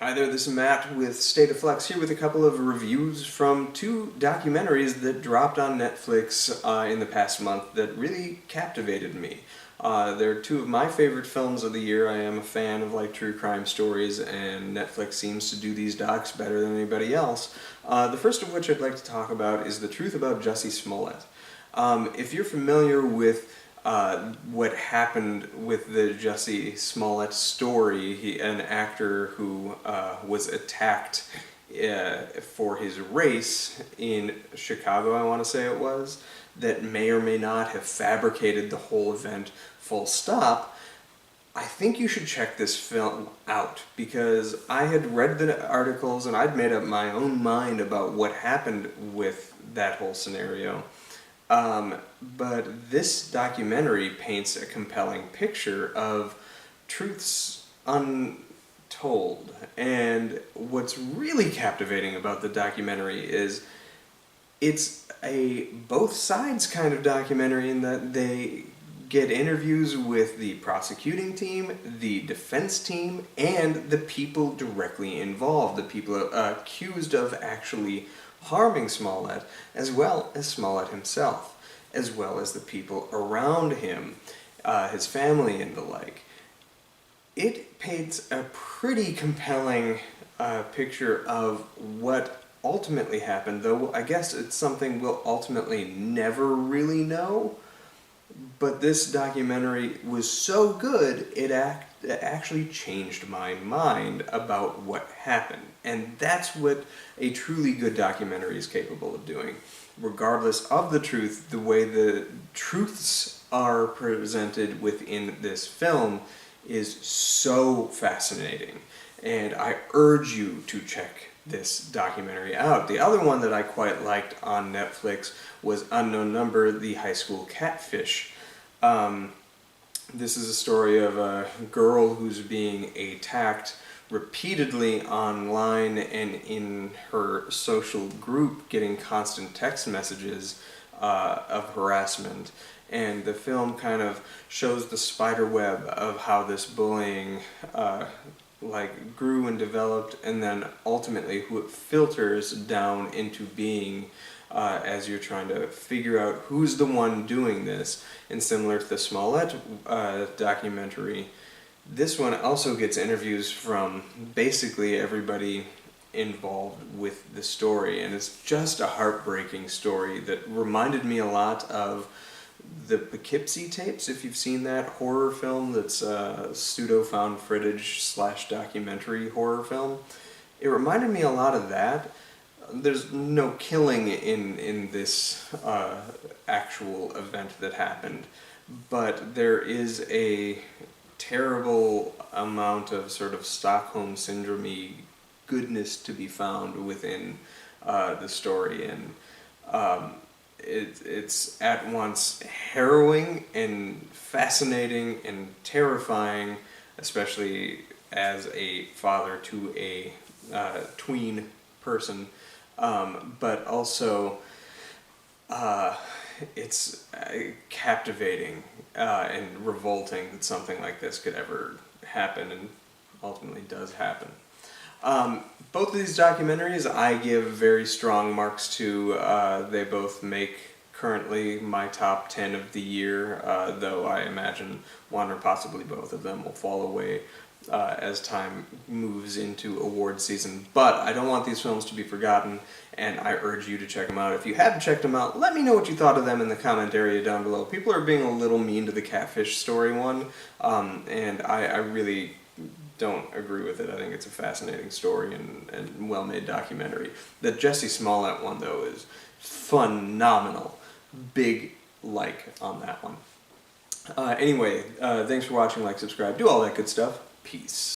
Hi there, this is Matt with State of Flux here with a couple of reviews from two documentaries that dropped on Netflix in the past month that really captivated me. They're two of my favorite films of the year. I am a fan of true crime stories, and Netflix seems to do these docs better than anybody else. The first of which I'd like to talk about is The Truth About Jussie Smollett. If you're familiar with what happened with the Jussie Smollett story, an actor who was attacked for his race in Chicago, I want to say it was, that may or may not have fabricated the whole event full stop. I think you should check this film out, because I had read the articles and I'd made up my own mind about what happened with that whole scenario. But this documentary paints a compelling picture of truths untold. And what's really captivating about the documentary is it's a both sides kind of documentary, in that they get interviews with the prosecuting team, the defense team, and the people directly involved, the people accused of actually harming Smollett, as well as Smollett himself, as well as the people around him, his family and the like. It paints a pretty compelling picture of what ultimately happened, though I guess it's something we'll ultimately never really know. But this documentary was so good, it actually changed my mind about what happened. And that's what a truly good documentary is capable of doing. Regardless of the truth, the way the truths are presented within this film is so fascinating. And I urge you to check this documentary out. The other one that I quite liked on Netflix was Unknown Number, the high school catfish. This is a story of a girl who's being attacked repeatedly online and in her social group, getting constant text messages of harassment. And the film kind of shows the spider web of how this bullying grew and developed, and then ultimately who it filters down into being as you're trying to figure out who's the one doing this. And similar to the Smollett documentary, this one also gets interviews from basically everybody involved with the story, and it's just a heartbreaking story that reminded me a lot of the Poughkeepsie tapes, if you've seen that horror film that's a pseudo-found footage / documentary horror film. It reminded me a lot of that. There's no killing in this actual event that happened, but there is a terrible amount of sort of Stockholm Syndrome-y goodness to be found within the story, and it's at once harrowing and fascinating and terrifying, especially as a father to a tween person, but also it's captivating and revolting that something like this could ever happen, and ultimately does happen. Both of these documentaries I give very strong marks to. They both make currently my top 10 of the year, though I imagine one or possibly both of them will fall away as time moves into award season. But I don't want these films to be forgotten, and I urge you to check them out. If you haven't checked them out, let me know what you thought of them in the comment area down below. People are being a little mean to the Catfish story one, and I really don't agree with it. I think it's a fascinating story and well-made documentary. The Jussie Smollett one, though, is phenomenal. Big like on that one. Anyway, thanks for watching, subscribe, do all that good stuff. Peace.